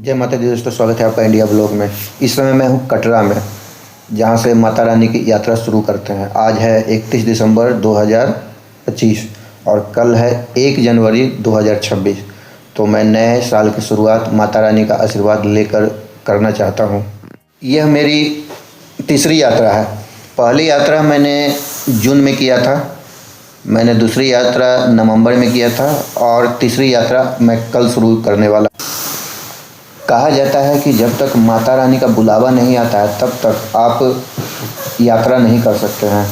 जय माता दी दोस्तों, स्वागत है आपका इंडिया ब्लॉग में। इस समय मैं हूँ कटरा में, जहाँ से माता रानी की यात्रा शुरू करते हैं। आज है 31 दिसंबर 2025 और कल है 1 जनवरी 2026। तो मैं नए साल की शुरुआत माता रानी का आशीर्वाद लेकर करना चाहता हूँ। यह मेरी तीसरी यात्रा है। पहली यात्रा मैंने जून में किया था, मैंने दूसरी यात्रा नवंबर में किया था और तीसरी यात्रा मैं कल शुरू करने वाला। कहा जाता है कि जब तक माता रानी का बुलावा नहीं आता है तब तक आप यात्रा नहीं कर सकते हैं।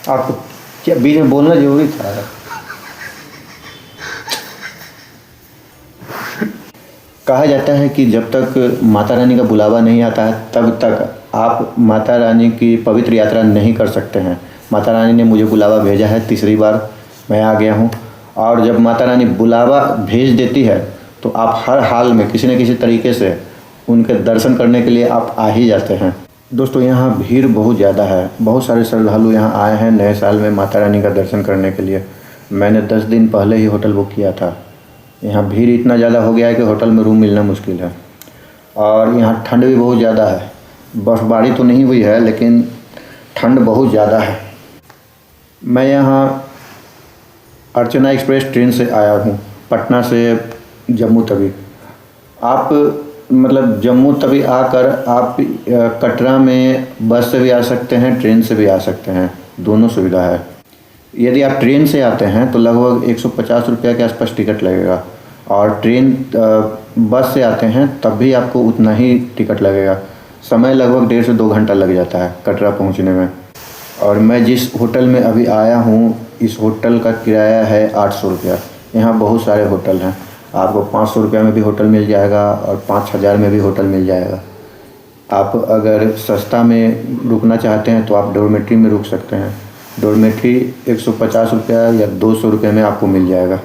आपको क्या बीच में बोलना जरूरी था? कहा जाता है कि जब तक माता रानी का बुलावा नहीं आता है तब तक आप माता रानी की पवित्र यात्रा नहीं कर सकते हैं। माता रानी ने मुझे बुलावा भेजा है, तीसरी बार मैं आ गया हूँ। और जब माता रानी बुलावा भेज देती है तो आप हर हाल में किसी न किसी तरीके से उनके दर्शन करने के लिए आप आ ही जाते हैं। दोस्तों, यहाँ भीड़ बहुत ज़्यादा है। बहुत सारे श्रद्धालु यहाँ आए हैं नए साल में माता रानी का दर्शन करने के लिए। मैंने 10 दिन पहले ही होटल बुक किया था। यहाँ भीड़ इतना ज़्यादा हो गया है कि होटल में रूम मिलना मुश्किल है। और यहाँ ठंड भी बहुत ज़्यादा है। बर्फ़बारी तो नहीं हुई है लेकिन ठंड बहुत ज़्यादा है। मैं यहाँ अर्चना एक्सप्रेस ट्रेन से आया हूँ, पटना से जम्मू तवी। आप मतलब जम्मू तवी आकर आप कटरा में बस से भी आ सकते हैं, ट्रेन से भी आ सकते हैं, दोनों सुविधा है। यदि आप ट्रेन से आते हैं तो लगभग 150 रुपये के आसपास टिकट लगेगा और बस से आते हैं तब भी आपको उतना ही टिकट लगेगा। समय लगभग 1.5 से 2 घंटा लग जाता है कटरा पहुंचने में। और मैं जिस होटल में अभी आया हूं, इस होटल का किराया है 800 रुपया। यहाँ बहुत सारे होटल हैं, आपको 500 रुपये में भी होटल मिल जाएगा और 5000 में भी होटल मिल जाएगा। आप अगर सस्ता में रुकना चाहते हैं तो आप डॉर्मेट्री में रुक सकते हैं। डॉर्मेट्री 150 रुपया या 200 रुपये में आपको मिल जाएगा।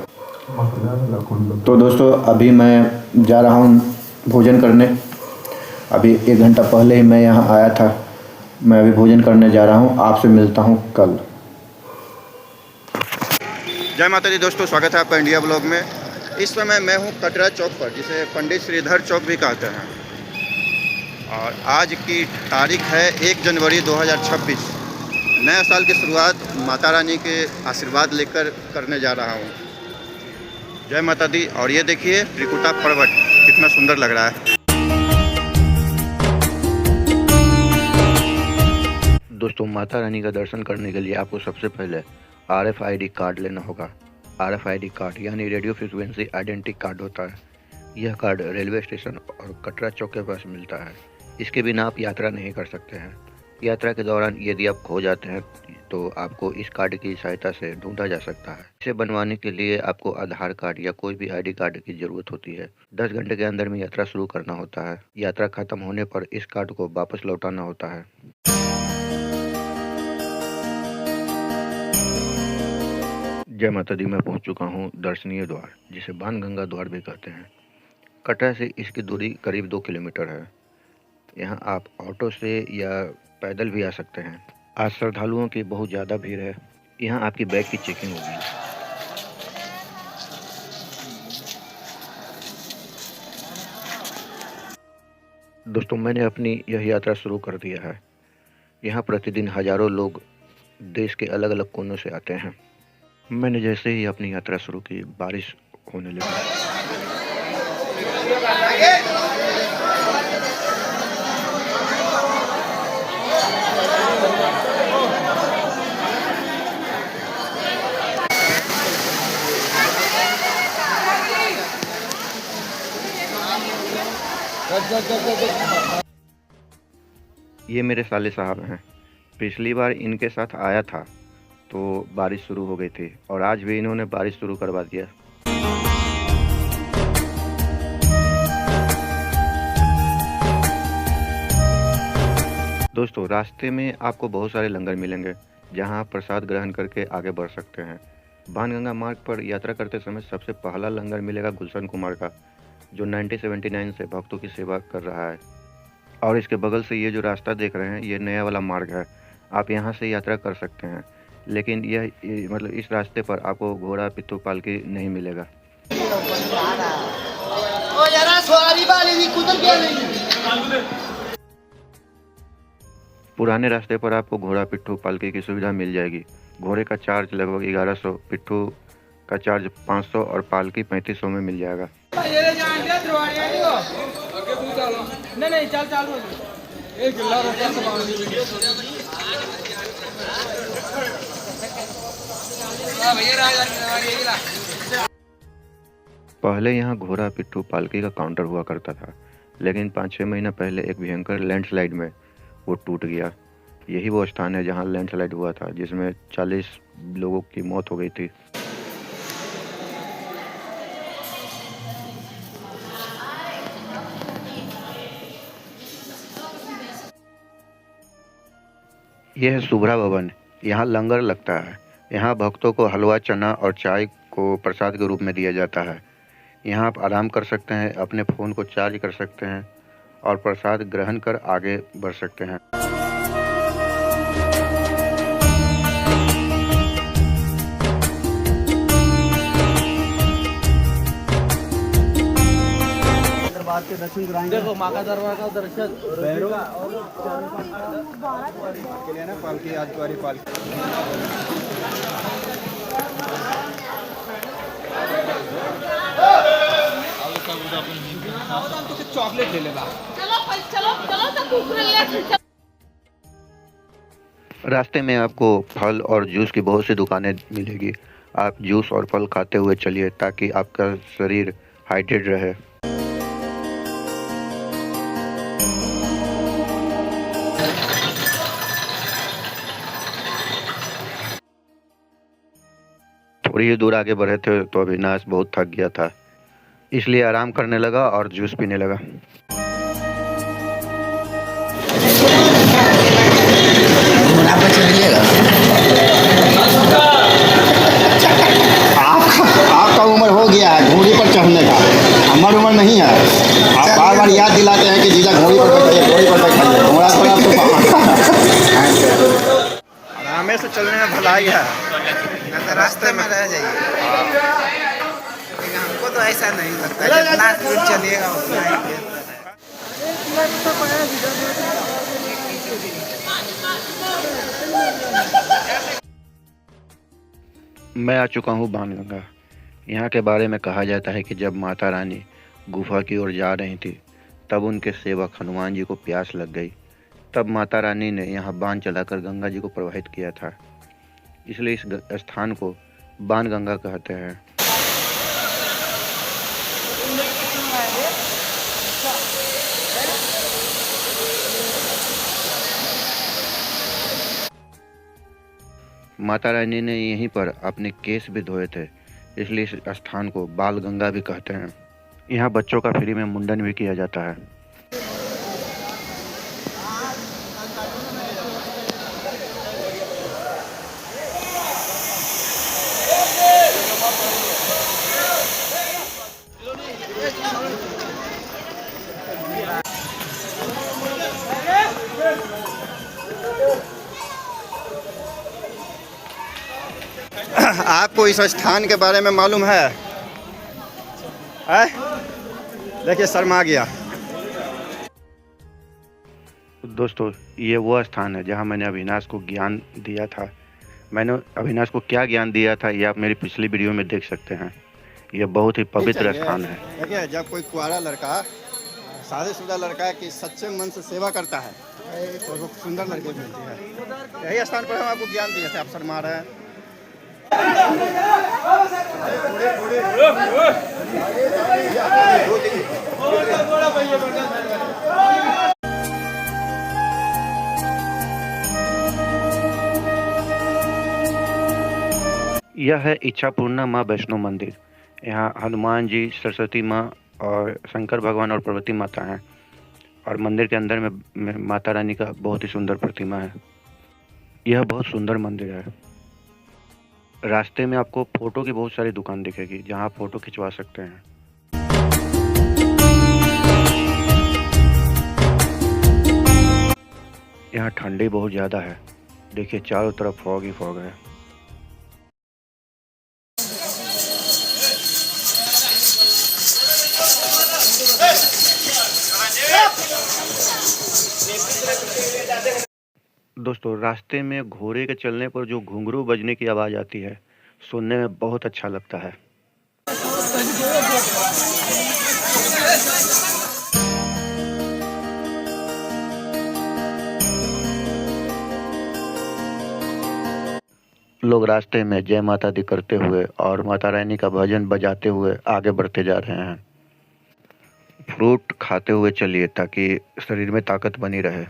तो दोस्तों, अभी मैं जा रहा हूँ भोजन करने। अभी 1 घंटा पहले ही मैं यहाँ आया था। मैं अभी भोजन करने जा रहा हूँ। आपसे मिलता हूँ कल। जय माता दी दोस्तों, स्वागत है आपका इंडिया ब्लॉग में। इस समय मैं हूँ कटरा चौक पर, जिसे पंडित श्रीधर चौक भी कहते हैं। और आज की तारीख है 1 जनवरी 2026। नया साल की शुरुआत माता रानी के आशीर्वाद लेकर करने जा रहा हूँ। जय माता दी। और ये देखिए त्रिकुटा पर्वत कितना सुंदर लग रहा है। दोस्तों, माता रानी का दर्शन करने के लिए आपको सबसे पहले RFID कार्ड लेना होगा। RFID कार्ड यानी रेडियो फ्रिक्वेंसी आइडेंटिटी कार्ड होता है। यह कार्ड रेलवे स्टेशन और कटरा चौक के पास मिलता है। इसके बिना आप यात्रा नहीं कर सकते हैं। यात्रा के दौरान यदि आप खो जाते हैं तो आपको इस कार्ड की सहायता से ढूंढा जा सकता है। इसे बनवाने के लिए आपको आधार कार्ड या कोई भी ID कार्ड की जरूरत होती है। 10 घंटे के अंदर में यात्रा शुरू करना होता है। यात्रा खत्म होने पर इस कार्ड को वापस लौटाना होता है। जय माता दी। मैं पहुंच चुका हूं दर्शनीय द्वार, जिसे बाणगंगा द्वार भी कहते हैं। कटरा से इसकी दूरी करीब 2 किलोमीटर है। यहाँ आप ऑटो से या पैदल भी आ सकते हैं। आज श्रद्धालुओं की बहुत ज़्यादा भीड़ है। यहाँ आपकी बैग की चेकिंग होगी। दोस्तों, मैंने अपनी यह यात्रा शुरू कर दिया है। यहाँ प्रतिदिन हजारों लोग देश के अलग अलग कोनों से आते हैं। मैंने जैसे ही अपनी यात्रा शुरू की, बारिश होने लगी। ये मेरे साले साहब हैं। पिछली बार इनके साथ आया था तो बारिश शुरू हो गई थी और आज भी इन्होंने बारिश शुरू करवा दिया। दोस्तों, रास्ते में आपको बहुत सारे लंगर मिलेंगे जहां आप प्रसाद ग्रहण करके आगे बढ़ सकते हैं। बाणगंगा मार्ग पर यात्रा करते समय सबसे पहला लंगर मिलेगा गुलशन कुमार का, जो 1979 से भक्तों की सेवा कर रहा है। और इसके बगल से ये जो रास्ता देख रहे हैं, ये नया वाला मार्ग है। आप यहाँ से यात्रा कर सकते हैं। लेकिन मतलब इस रास्ते पर आपको घोड़ा पिट्ठू पालकी नहीं मिलेगा। पुराने रास्ते पर आपको घोड़ा पिट्ठू पालकी की सुविधा मिल जाएगी। घोड़े का चार्ज लगभग 1100, पिट्ठू का चार्ज 500 और पालकी 3500 में मिल जाएगा। पहले यहाँ घोड़ा पिट्ठू पालकी का काउंटर हुआ करता था, लेकिन 5-6 महीना पहले एक भयंकर लैंडस्लाइड में वो टूट गया। यही वो स्थान है जहाँ लैंडस्लाइड हुआ था, जिसमें 40 लोगों की मौत हो गई थी। यह है शुभ्रा भवन। यहाँ लंगर लगता है। यहाँ भक्तों को हलवा, चना और चाय को प्रसाद के रूप में दिया जाता है। यहाँ आप आराम कर सकते हैं, अपने फ़ोन को चार्ज कर सकते हैं और प्रसाद ग्रहण कर आगे बढ़ सकते हैं। के दर्शन कराएंगे। देखो माँ का दरबार का दर्शन के लिए ना पालकी आज की पालकी चॉकलेट ले लेगा। रास्ते में आपको फल और जूस की बहुत सी दुकानें मिलेगी। आप जूस और फल खाते हुए चलिए ताकि आपका शरीर हाइड्रेट रहे। थोड़ी ही दूर आगे बढ़े थे तो अविनाश बहुत थक गया था, इसलिए आराम करने लगा और जूस पीने लगा। आपका उम्र हो गया है घोड़ी पर चढ़ने का, हमारी उम्र नहीं है। आप बार बार याद दिलाते हैं कि जीजा घोड़ी पर बैठिए, घोड़ी पर बैठिए। घोड़ा पर आपको आराम से चलने में भलाई है, तो रास्ते में रह जाइए। लेकिन हमको तो ऐसा नहीं लगता, जितना दूर चलिएगा उतना ही बेहतर है। मैं आ चुका हूँ बाणगंगा। यहाँ के बारे में कहा जाता है कि जब माता रानी गुफा की ओर जा रही थी, तब उनके सेवक हनुमान जी को प्यास लग गई। तब माता रानी ने यहाँ बाण चलाकर गंगा जी को प्रवाहित किया था, इसलिए इस स्थान को बाणगंगा कहते हैं। माता रानी ने यहीं पर अपने केस भी धोए थे, इसलिए इस स्थान को बाल गंगा भी कहते हैं। यहाँ बच्चों का फ्री में मुंडन भी किया जाता है। आपको इस स्थान के बारे में मालूम है? देखिए शर्मा गया। दोस्तों, ये वो स्थान है जहाँ मैंने अविनाश को ज्ञान दिया था। मैंने अविनाश को क्या ज्ञान दिया था ये आप मेरी पिछली वीडियो में देख सकते हैं। यह बहुत ही पवित्र स्थान है। देखिए, जब कोई कुआरा लड़का, शादीशुदा लड़का की सच्चे मन से सेवा करता है तो वो सुंदर लड़की मिलती है। यही स्थान पर हम आपको ज्ञान दिए थे, आप शर्मा रहे हैं। यह है इच्छापूर्णा माँ वैष्णो मंदिर। यहाँ हनुमान जी, सरस्वती माँ और शंकर भगवान और पार्वती माता हैं, और मंदिर के अंदर में माता रानी का बहुत ही सुंदर प्रतिमा है। यह बहुत सुंदर मंदिर है। रास्ते में आपको फ़ोटो की बहुत सारी दुकान दिखेगी जहाँ आप फ़ोटो खिंचवा सकते हैं। यहाँ ठंडी बहुत ज़्यादा है। देखिए चारों तरफ फॉग ही फॉग है। दोस्तों, रास्ते में घोड़े के चलने पर जो घुंघरू बजने की आवाज़ आती है, सुनने में बहुत अच्छा लगता है। लोग रास्ते में जय माता दी करते हुए और माता रानी का भजन बजाते हुए आगे बढ़ते जा रहे हैं। फ्रूट खाते हुए चलिए ताकि शरीर में ताकत बनी रहे।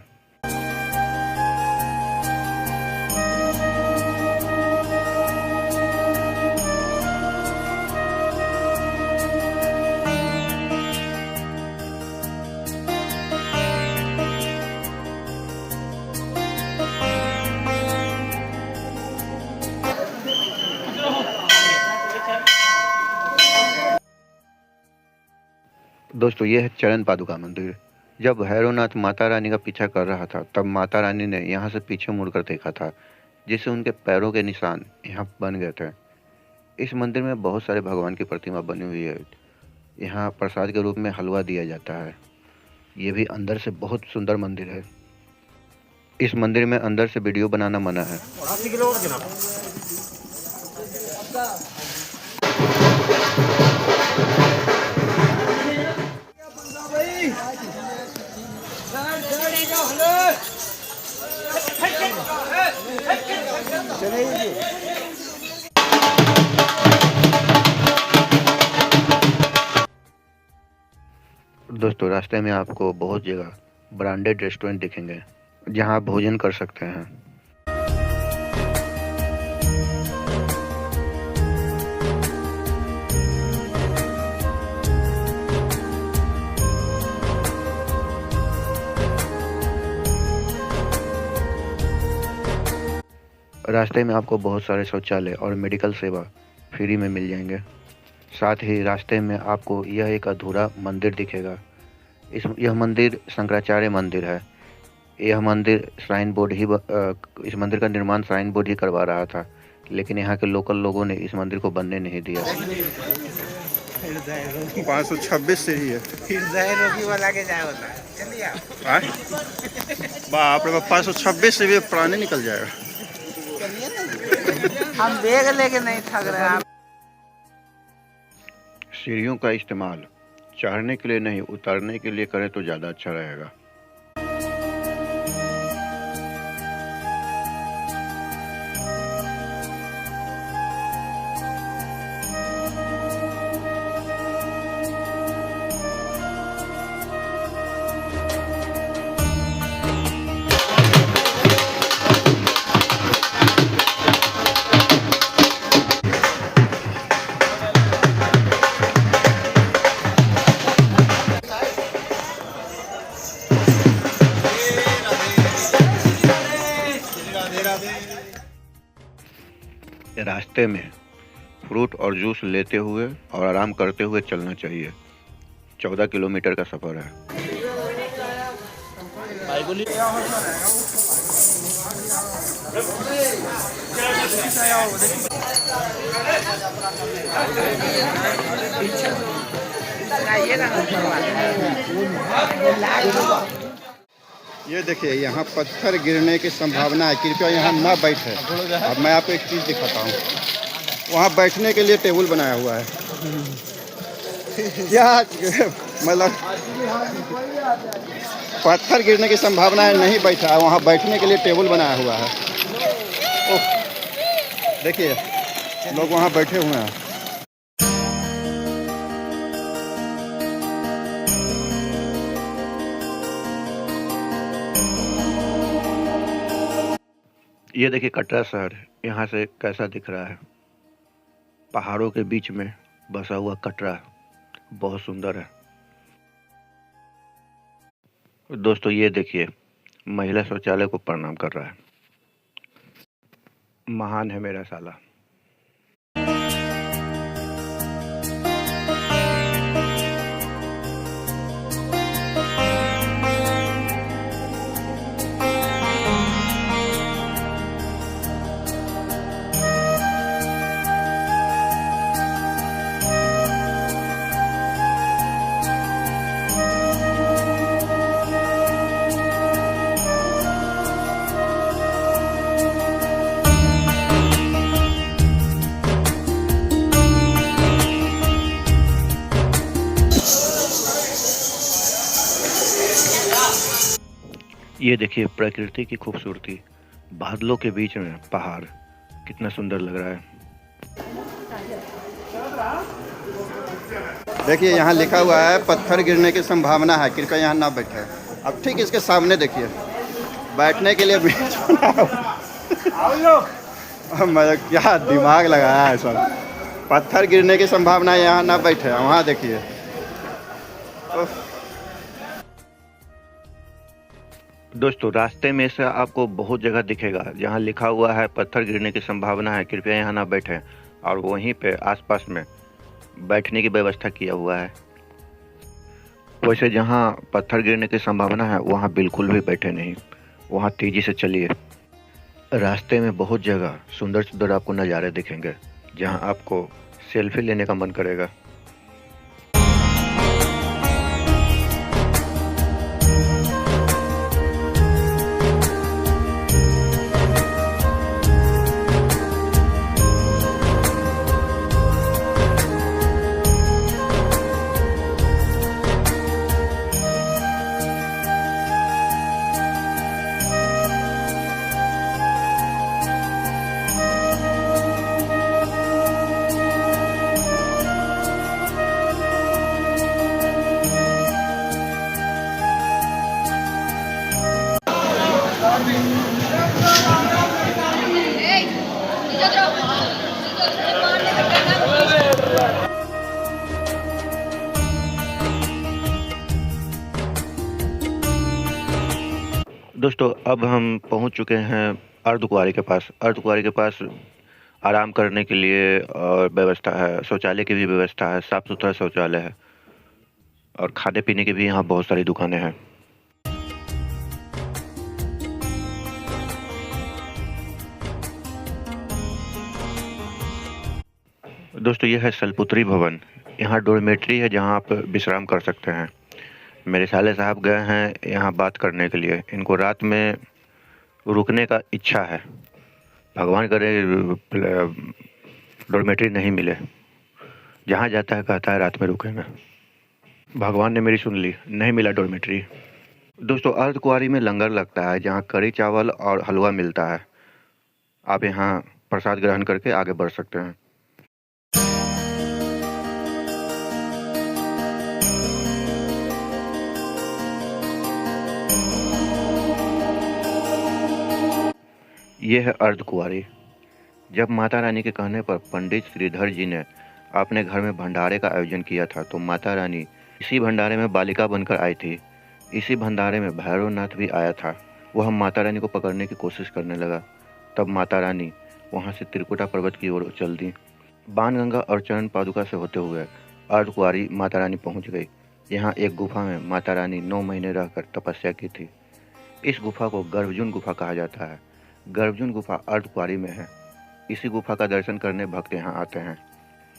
दोस्तों, ये है चरण पादुका मंदिर। जब भैरवनाथ माता रानी का पीछा कर रहा था, तब माता रानी ने यहाँ से पीछे मुड़कर देखा था, जिससे उनके पैरों के निशान यहाँ बन गए थे। इस मंदिर में बहुत सारे भगवान की प्रतिमा बनी हुई है। यहाँ प्रसाद के रूप में हलवा दिया जाता है। ये भी अंदर से बहुत सुंदर मंदिर है। इस मंदिर में अंदर से वीडियो बनाना मना है। दोस्तों, रास्ते में आपको बहुत जगह ब्रांडेड रेस्टोरेंट दिखेंगे जहां आप भोजन कर सकते हैं। रास्ते में आपको बहुत सारे शौचालय और मेडिकल सेवा फ्री में मिल जाएंगे। साथ ही रास्ते में आपको यह एक अधूरा मंदिर दिखेगा। यह मंदिर शंकराचार्य मंदिर है। यह मंदिर श्राइन बोर्ड ही इस मंदिर का निर्माण श्राइन बोर्ड ही करवा रहा था, लेकिन यहाँ के लोकल लोगों ने इस मंदिर को बनने नहीं दिया। 526 सीढ़ी है। फिर जय रोगी वाला के जाए होता है। चलिए आप। बाप रे बाप, 526 सीढ़ी पुराने निकल जाएगा। हम बैग लेके नहीं थक रहे हैं। सीढ़ियों का इस्तेमाल चढ़ने के लिए नहीं, उतरने के लिए करें तो ज़्यादा अच्छा रहेगा। रास्ते में फ्रूट और जूस लेते हुए और आराम करते हुए चलना चाहिए। 14 किलोमीटर का सफ़र है। ये देखिए, यहाँ पत्थर गिरने की संभावना है। कृपया यहाँ ना बैठे। अब मैं आपको एक चीज़ दिखाता हूँ। वहाँ बैठने के लिए टेबल बनाया हुआ है। क्या मतलब पत्थर गिरने की संभावना है, नहीं बैठा है। वहाँ बैठने के लिए टेबल बनाया हुआ है। ओह, देखिए लोग वहाँ बैठे हुए हैं। ये देखिए कटरा शहर यहाँ से कैसा दिख रहा है। पहाड़ों के बीच में बसा हुआ कटरा बहुत सुंदर है। दोस्तों, ये देखिए महिला शौचालय को प्रणाम कर रहा है। महान है मेरा साला। ये देखिए प्रकृति की खूबसूरती, बादलों के बीच में पहाड़, कितना सुंदर लग रहा है। देखिए यहाँ लिखा हुआ है पत्थर गिरने की संभावना है, कृपया यहाँ ना बैठे। अब ठीक इसके सामने देखिए बैठने के लिए बेंच बना हुआ। अब मैं क्या दिमाग लगाया है सब। पत्थर गिरने की संभावना है, यहाँ ना बैठे, वहाँ देखिए। दोस्तों रास्ते में से आपको बहुत जगह दिखेगा जहां लिखा हुआ है पत्थर गिरने की संभावना है, कृपया यहाँ ना बैठें, और वहीं पे आसपास में बैठने की व्यवस्था किया हुआ है। वैसे जहां पत्थर गिरने की संभावना है वहां बिल्कुल भी बैठे नहीं, वहां तेजी से चलिए। रास्ते में बहुत जगह सुंदर सुंदर आपको नज़ारे दिखेंगे जहां आपको सेल्फी लेने का मन करेगा। दोस्तों अब हम पहुंच चुके हैं अर्धकुंवारी के पास। अर्धकुंवारी के पास आराम करने के लिए और व्यवस्था है, शौचालय की भी व्यवस्था है, साफ़ सुथरा शौचालय है, और खाने पीने की भी यहाँ बहुत सारी दुकानें हैं। दोस्तों यह है सलपुत्री भवन। यहाँ डोरमेट्री है जहाँ आप विश्राम कर सकते हैं। मेरे साले साहब गए हैं यहाँ बात करने के लिए, इनको रात में रुकने का इच्छा है। भगवान करे डोरमेट्री नहीं मिले, जहाँ जाता है कहता है रात में रुकेंगे। भगवान ने मेरी सुन ली, नहीं मिला डोरमेट्री। दोस्तों अर्धकुंवारी में लंगर लगता है जहाँ कढ़ी चावल और हलवा मिलता है। आप यहाँ प्रसाद ग्रहण करके आगे बढ़ सकते हैं। यह है अर्धकुंवारी। जब माता रानी के कहने पर पंडित श्रीधर जी ने अपने घर में भंडारे का आयोजन किया था तो माता रानी इसी भंडारे में बालिका बनकर आई थी। इसी भंडारे में भैरवनाथ भी आया था। वह माता रानी को पकड़ने की कोशिश करने लगा। तब माता रानी वहां से त्रिकुटा पर्वत की ओर चल दी। बाणगंगा और चरण पादुका से होते हुए अर्धकुंवारी माता रानी पहुँच गई। यहाँ एक गुफा में माता रानी 9 महीने रहकर तपस्या की थी। इस गुफा को गर्भजून गुफा कहा जाता है। गर्भजून गुफा अर्धकुंवारी में है। इसी गुफा का दर्शन करने भक्त यहाँ आते हैं।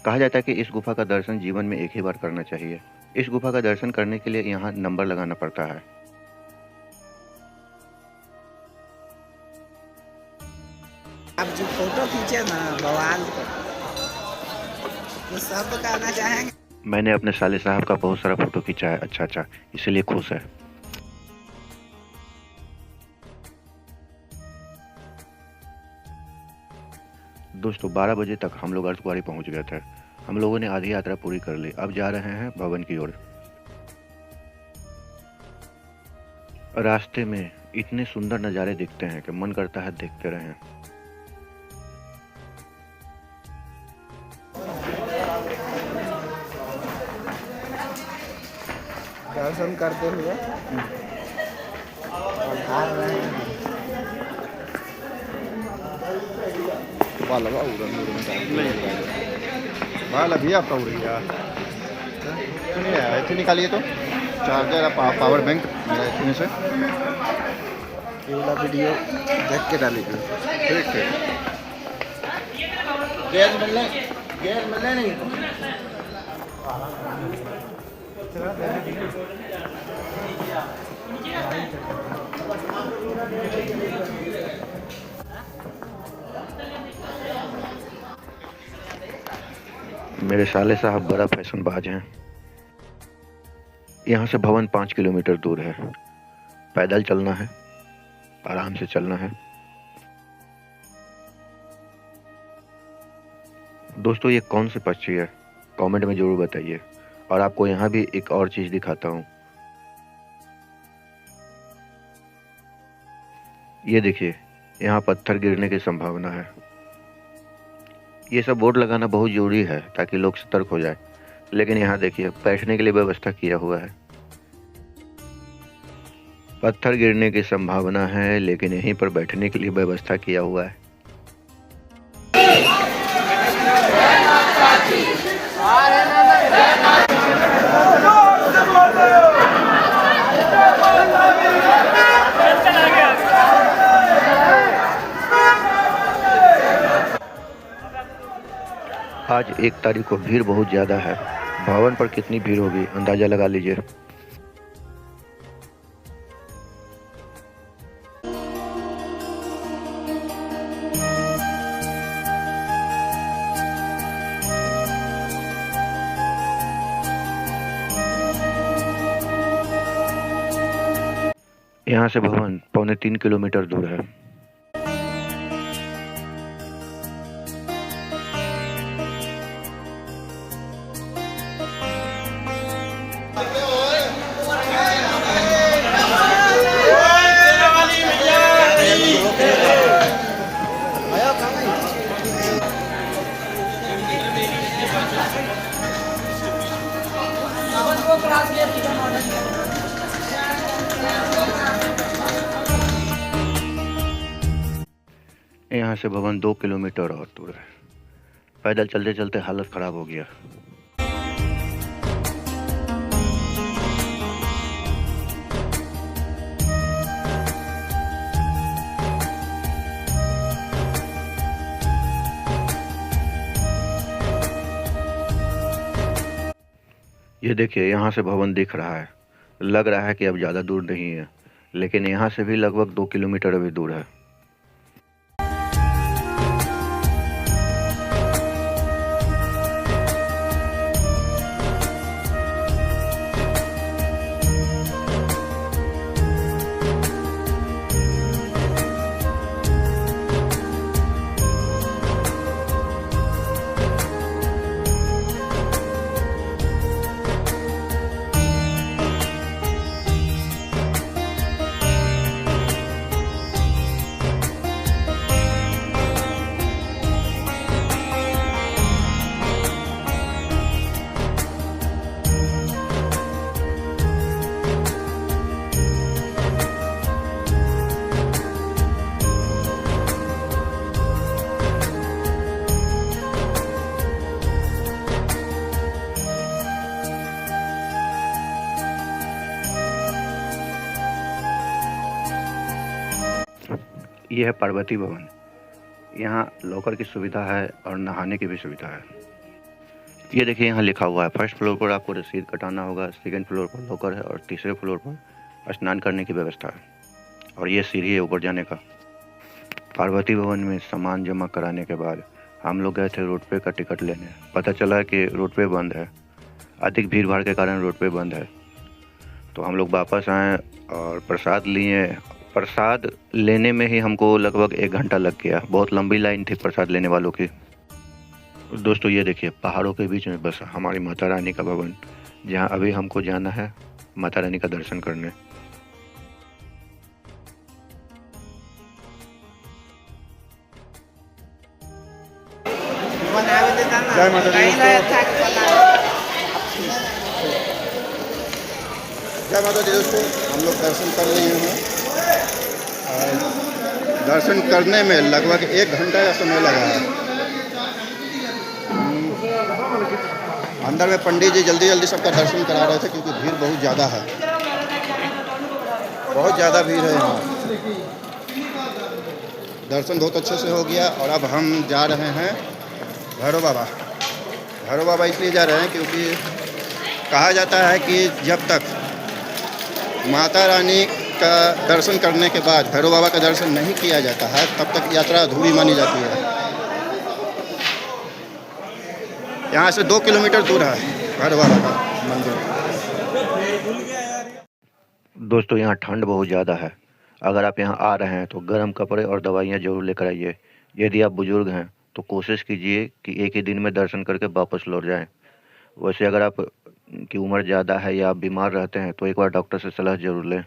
कहा जाता है कि इस गुफा का दर्शन जीवन में एक ही बार करना चाहिए। इस गुफा का दर्शन करने के लिए यहाँ नंबर लगाना पड़ता है। आप जो फोटो खींचे ना बवाल, तो सब कहना चाहेंगे। मैंने अपने साले साहब का बहुत सारा फोटो खींचा है, अच्छा, इसीलिए खुश है। दोस्तों 12 बजे तक हम लोग अर्धकुंवारी पहुंच गए थे। हम लोगों ने आधी यात्रा पूरी कर ली। अब जा रहे हैं भवन की ओर। रास्ते में इतने सुंदर नज़ारे दिखते हैं कि मन करता है देखते रहें। दर्शन करते हुए पधार रहे हैं। बाल लगा बाल अभी आपका उड़ गया। सुनिए ऐसे निकालिए तो चार्जर पावर बैंक इसमें से ये वाला वीडियो देख के डालिए। ठीक गैस मिलने नहीं। मेरे साले साहब बड़ा फैशनबाज हैं। यहाँ से भवन 5 किलोमीटर दूर है। पैदल चलना है। आराम से चलना है। दोस्तों ये कौन सी पक्षी है कमेंट में ज़रूर बताइए। और आपको यहाँ भी एक और चीज़ दिखाता हूँ। ये देखिए यहाँ पत्थर गिरने की संभावना है। ये सब बोर्ड लगाना बहुत ज़रूरी है ताकि लोग सतर्क हो जाए। लेकिन यहाँ देखिए बैठने के लिए व्यवस्था किया हुआ है। पत्थर गिरने की संभावना है लेकिन यहीं पर बैठने के लिए व्यवस्था किया हुआ है। आज 1 तारीख को भीड़ बहुत ज़्यादा है। भवन पर कितनी भीड़ होगी अंदाज़ा लगा लीजिए। यहाँ से भवन 3.25 किलोमीटर दूर है। यहाँ से भवन 2 किलोमीटर और दूर है। पैदल चलते चलते हालत खराब हो गया। ये देखिए यहाँ से भवन दिख रहा है। लग रहा है कि अब ज़्यादा दूर नहीं है, लेकिन यहाँ से भी लगभग 2 किलोमीटर अभी दूर है। ये है पार्वती भवन। यहाँ लॉकर की सुविधा है और नहाने की भी सुविधा है। ये देखिए यहाँ लिखा हुआ है फर्स्ट फ्लोर पर आपको रसीद कटाना होगा, सेकंड फ्लोर पर लॉकर है और तीसरे फ्लोर पर स्नान करने की व्यवस्था है। और ये सीढ़ी है ऊपर जाने का। पार्वती भवन में सामान जमा कराने के बाद हम लोग गए थे रोडवे का टिकट लेने। पता चला कि रोडवे बंद है, अधिक भीड़ भाड़ के कारण रोडवे बंद है। तो हम लोग वापस आए और प्रसाद लिए। प्रसाद लेने में ही हमको लगभग 1 घंटा लग गया। बहुत लंबी लाइन थी प्रसाद लेने वालों की। दोस्तों ये देखिए पहाड़ों के बीच में बस हमारी माता रानी का भवन, जहां अभी हमको जाना है माता रानी का दर्शन करने। जय माता दी जय माता दी दोस्तों, हम लोग दर्शन कर लिए हैं। दर्शन करने में लगभग 1 घंटा का समय लगा है। अंदर में पंडित जी जल्दी जल्दी सबका दर्शन करा रहे थे क्योंकि भीड़ बहुत ज़्यादा है, बहुत ज़्यादा भीड़ है यहाँ। दर्शन बहुत अच्छे से हो गया और अब हम जा रहे हैं भैरव बाबा। भैरव बाबा इसलिए जा रहे हैं क्योंकि कहा जाता है कि जब तक माता रानी का दर्शन करने के बाद भैरव बाबा का दर्शन नहीं किया जाता है तब तक यात्रा अधूरी मानी जाती है। यहाँ से 2 किलोमीटर दूर है भैरव बाबा का मंदिर। दोस्तों यहाँ ठंड बहुत ज़्यादा है। अगर आप यहाँ आ रहे हैं तो गर्म कपड़े और दवाइयाँ ज़रूर लेकर आइए। यदि आप बुज़ुर्ग हैं तो कोशिश कीजिए कि एक ही दिन में दर्शन करके वापस लौट जाएँ। वैसे अगर आप की उम्र ज़्यादा है या आप बीमार रहते हैं तो एक बार डॉक्टर से सलाह ज़रूर लें।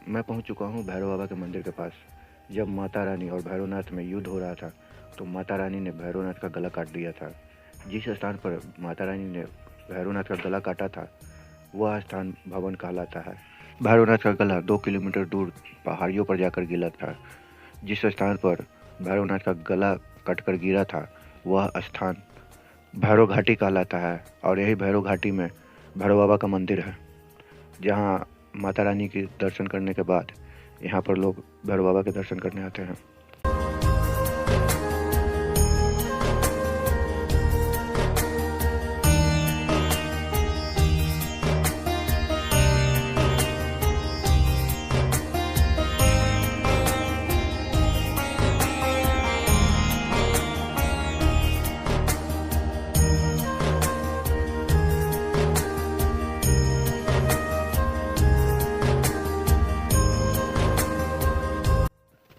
मैं पहुंच चुका हूं भैरव बाबा के मंदिर के पास। जब माता रानी और भैरवनाथ में युद्ध हो रहा था तो माता रानी ने भैरवनाथ का गला काट दिया था। जिस स्थान पर माता रानी ने भैरवनाथ का गला काटा था वह स्थान भवन कहलाता है। भैरवनाथ का गला 2 किलोमीटर दूर पहाड़ियों पर जाकर गिरा था। जिस स्थान पर भैरवनाथ का गला कटकर गिरा था वह स्थान भैरव घाटी कहलाता है और यही भैरव घाटी में भैरव बाबा का मंदिर है, जहाँ माता रानी के दर्शन करने के बाद यहाँ पर लोग भैरव बाबा के दर्शन करने आते हैं।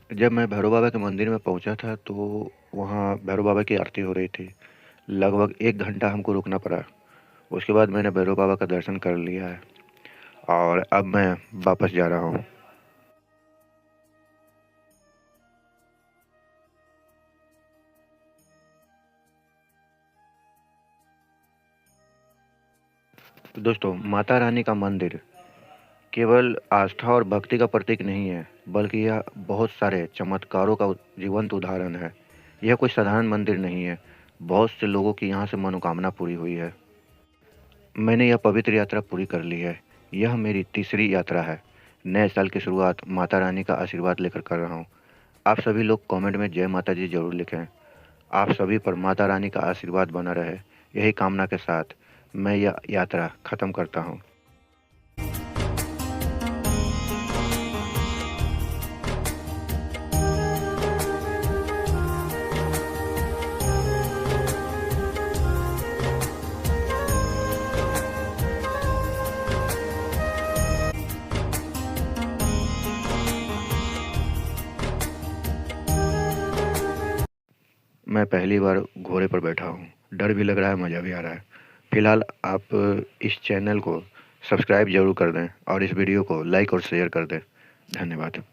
जब मैं भैरव बाबा के मंदिर में पहुंचा था तो वहाँ भैरव बाबा की आरती हो रही थी। लगभग 1 घंटा हमको रुकना पड़ा। उसके बाद मैंने भैरव बाबा का दर्शन कर लिया है और अब मैं वापस जा रहा हूँ। तो दोस्तों, माता रानी का मंदिर केवल आस्था और भक्ति का प्रतीक नहीं है, बल्कि यह बहुत सारे चमत्कारों का जीवंत उदाहरण है। यह कोई साधारण मंदिर नहीं है, बहुत से लोगों की यहाँ से मनोकामना पूरी हुई है। मैंने यह पवित्र यात्रा पूरी कर ली है। यह मेरी तीसरी यात्रा है। नए साल की शुरुआत माता रानी का आशीर्वाद लेकर कर रहा हूँ। आप सभी लोग कमेंट में जय माता जी जरूर लिखें। आप सभी पर माता रानी का आशीर्वाद बना रहे, यही कामना के साथ मैं यह यात्रा ख़त्म करता हूँ। मैं पहली बार घोड़े पर बैठा हूँ। डर भी लग रहा है, मज़ा भी आ रहा है। फिलहाल आप इस चैनल को सब्सक्राइब ज़रूर कर दें और इस वीडियो को लाइक और शेयर कर दें। धन्यवाद।